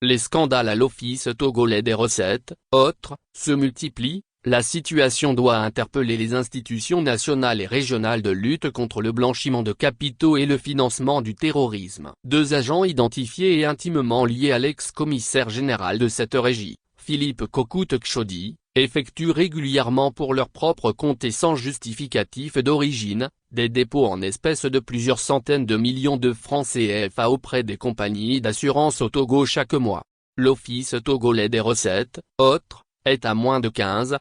Les scandales à l'Office togolais des recettes, autres, se multiplient. La situation doit interpeller les institutions nationales et régionales de lutte contre le blanchiment de capitaux et le financement du terrorisme. Deux agents identifiés et intimement liés à l'ex-commissaire général de cette régie, Philippe Kokou-Tchodi, effectuent régulièrement pour leur propre compte et sans justificatif d'origine, des dépôts en espèces de plusieurs centaines de millions de francs CFA auprès des compagnies d'assurance au Togo chaque mois. L'Office togolais des recettes, autres, est à moins de 15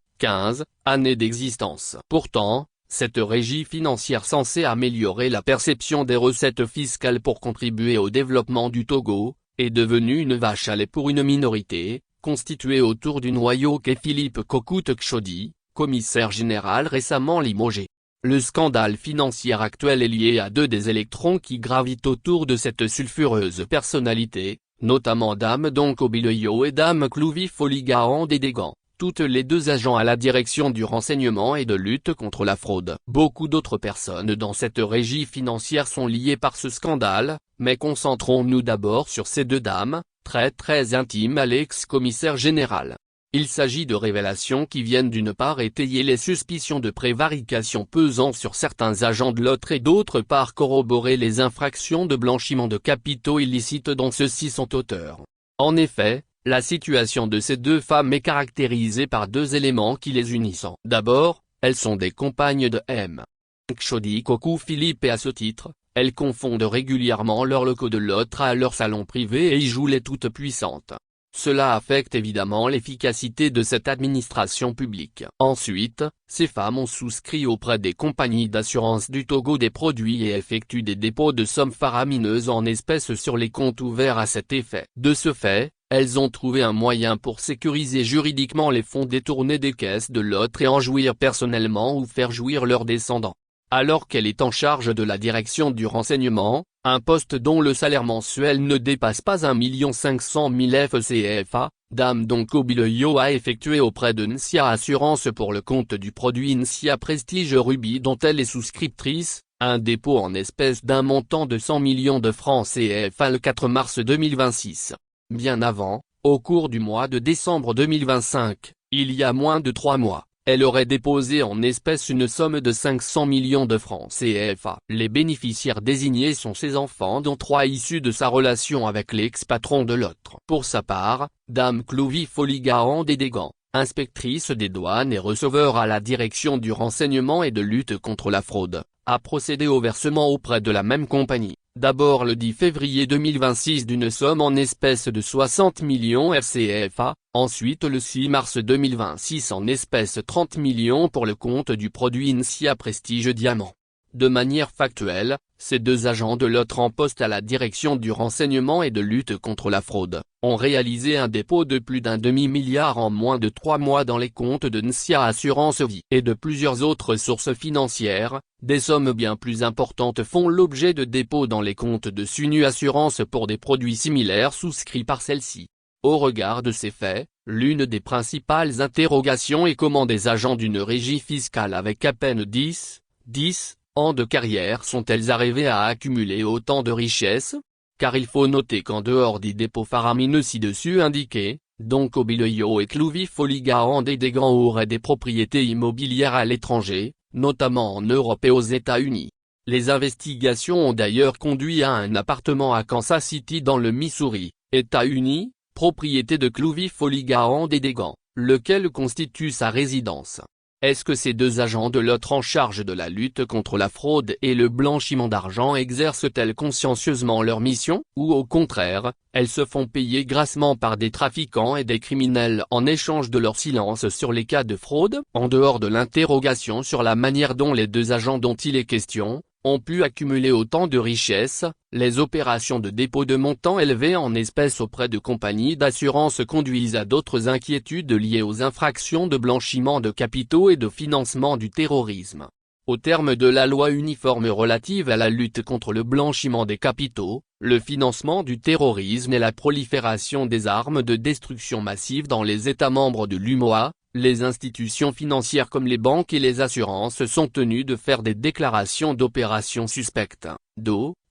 années d'existence. Pourtant, cette régie financière censée améliorer la perception des recettes fiscales pour contribuer au développement du Togo, est devenue une vache à lait pour une minorité, constituée autour du noyau qu'est Philippe Kokou-Tchodi, commissaire général récemment limogé. Le scandale financier actuel est lié à deux des électrons qui gravitent autour de cette sulfureuse personnalité, notamment Dame Donko Biloyo et Dame Clouvi Foligahan Dedegan, toutes les deux agents à la direction du renseignement et de lutte contre la fraude. Beaucoup d'autres personnes dans cette régie financière sont liées par ce scandale, mais concentrons-nous d'abord sur ces deux dames, très intimes à l'ex-commissaire général. Il s'agit de révélations qui viennent d'une part étayer les suspicions de prévarication pesant sur certains agents de l'autre et d'autre part corroborer les infractions de blanchiment de capitaux illicites dont ceux-ci sont auteurs. En effet, la situation de ces deux femmes est caractérisée par deux éléments qui les unissent. D'abord, elles sont des compagnes de M. Tchodi Kokou Philippe et à ce titre, elles confondent régulièrement leurs locaux de l'autre à leur salon privé et y jouent les toutes puissantes. Cela affecte évidemment l'efficacité de cette administration publique. Ensuite, ces femmes ont souscrit auprès des compagnies d'assurance du Togo des produits et effectuent des dépôts de sommes faramineuses en espèces sur les comptes ouverts à cet effet. De ce fait, elles ont trouvé un moyen pour sécuriser juridiquement les fonds détournés des caisses de l'autre et en jouir personnellement ou faire jouir leurs descendants. Alors qu'elle est en charge de la direction du renseignement, un poste dont le salaire mensuel ne dépasse pas 1 500 000 FCFA, Dame Donko Biloyo a effectué auprès de Nsia Assurance pour le compte du produit Nsia Prestige Ruby dont elle est souscriptrice, un dépôt en espèces d'un montant de 100 millions de francs CFA le 4 mars 2026. Bien avant, au cours du mois de décembre 2025, il y a moins de 3 mois. Elle aurait déposé en espèces une somme de 500 millions de francs CFA. Les bénéficiaires désignés sont ses enfants dont 3 issus de sa relation avec l'ex-patron de l'autre. Pour sa part, Dame Clouvi Foligahan Dedegan, inspectrice des douanes et receveur à la direction du renseignement et de lutte contre la fraude, a procédé au versement auprès de la même compagnie. D'abord le 10 février 2026 d'une somme en espèces de 60 millions FCFA, ensuite le 6 mars 2026 en espèces 30 millions pour le compte du produit Nsia Prestige Diamant. De manière factuelle, ces deux agents de l'autre en poste à la direction du renseignement et de lutte contre la fraude, ont réalisé un dépôt de plus d'un demi-milliard en moins de 3 mois dans les comptes de Nsia Assurance Vie et de plusieurs autres sources financières. Des sommes bien plus importantes font l'objet de dépôts dans les comptes de Sunu Assurance pour des produits similaires souscrits par celle-ci. Au regard de ces faits, l'une des principales interrogations est comment des agents d'une régie fiscale avec à peine 10 ans de carrière sont-elles arrivées à accumuler autant de richesses? Car il faut noter qu'en dehors des dépôts faramineux ci-dessus indiqués, Donko Biloyo et Clouvi Foligahan Dedegan auraient des propriétés immobilières à l'étranger, notamment en Europe et aux États-Unis. Les investigations ont d'ailleurs conduit à un appartement à Kansas City dans le Missouri, États-Unis, propriété de Clouvi Foligahan Dedegan, lequel constitue sa résidence. Est-ce que ces deux agents de l'autre en charge de la lutte contre la fraude et le blanchiment d'argent exercent-elles consciencieusement leur mission, ou au contraire, elles se font payer grassement par des trafiquants et des criminels en échange de leur silence sur les cas de fraude? En dehors de l'interrogation sur la manière dont les deux agents dont il est question, ont pu accumuler autant de richesses, les opérations de dépôt de montants élevés en espèces auprès de compagnies d'assurance conduisent à d'autres inquiétudes liées aux infractions de blanchiment de capitaux et de financement du terrorisme. Au terme de la loi uniforme relative à la lutte contre le blanchiment des capitaux, le financement du terrorisme et la prolifération des armes de destruction massive dans les États membres de l'UMOA, les institutions financières comme les banques et les assurances sont tenues de faire des déclarations d'opérations suspectes,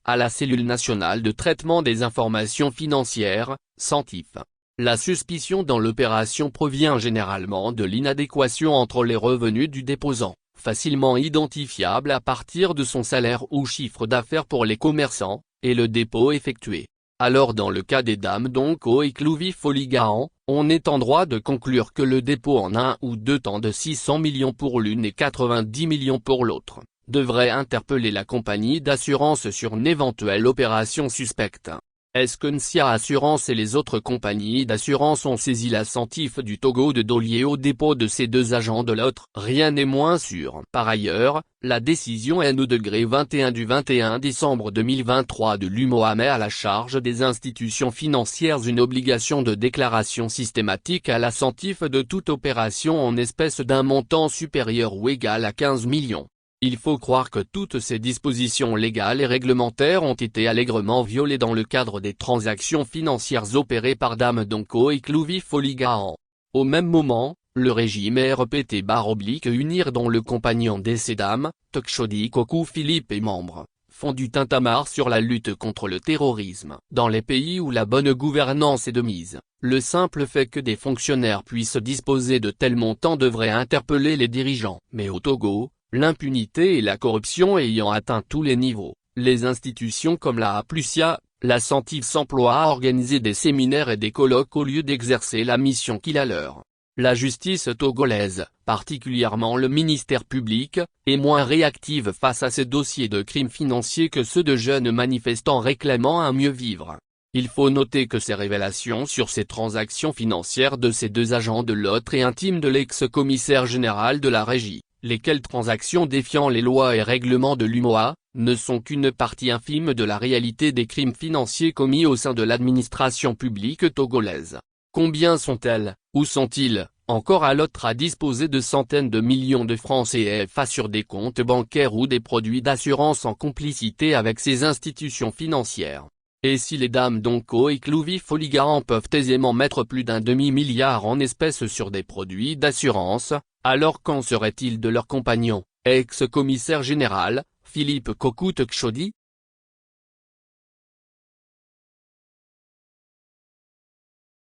à la cellule nationale de traitement des informations financières, CENTIF. La suspicion dans l'opération provient généralement de l'inadéquation entre les revenus du déposant, facilement identifiable à partir de son salaire ou chiffre d'affaires pour les commerçants, et le dépôt effectué. Alors dans le cas des dames Donco et Clouvy-Foligahan, on est en droit de conclure que le dépôt en un ou deux temps de 600 millions pour l'une et 90 millions pour l'autre, devrait interpeller la compagnie d'assurance sur une éventuelle opération suspecte. Est-ce que Nsia Assurance et les autres compagnies d'assurance ont saisi la CENTIF du Togo de Dolier au dépôt de ces deux agents de l'autre? Rien n'est moins sûr. Par ailleurs, la décision N°-21 du 21 décembre 2023 de l'UMOA met à la charge des institutions financières une obligation de déclaration systématique à la CENTIF de toute opération en espèces d'un montant supérieur ou égal à 15 millions. Il faut croire que toutes ces dispositions légales et réglementaires ont été allègrement violées dans le cadre des transactions financières opérées par Dame Donco et Clouvy-Foligahan. Au même moment, le régime RPT/Unir dont le compagnon de ces dames, Tokchodi Kokou Philippe est membre, font du tintamarre sur la lutte contre le terrorisme. Dans les pays où la bonne gouvernance est de mise, le simple fait que des fonctionnaires puissent disposer de tels montants devrait interpeller les dirigeants. Mais au Togo, l'impunité et la corruption ayant atteint tous les niveaux, les institutions comme la APLUSIA, la CENTIF s'emploient à organiser des séminaires et des colloques au lieu d'exercer la mission qui est leur. La justice togolaise, particulièrement le ministère public, est moins réactive face à ces dossiers de crimes financiers que ceux de jeunes manifestants réclamant un mieux vivre. Il faut noter que ces révélations sur ces transactions financières de ces deux agents de l'autre et intimes de l'ex-commissaire général de la régie, lesquelles transactions défiant les lois et règlements de l'UMOA, ne sont qu'une partie infime de la réalité des crimes financiers commis au sein de l'administration publique togolaise. Combien sont-elles, où sont-ils, encore à l'autre à disposer de centaines de millions de francs CFA sur des comptes bancaires ou des produits d'assurance en complicité avec ces institutions financières? Et si les dames Donco et Clouvy-Foligahan peuvent aisément mettre plus d'un demi-milliard en espèces sur des produits d'assurance, alors qu'en serait-il de leur compagnon, ex-commissaire général, Philippe Kokou Tokchodi?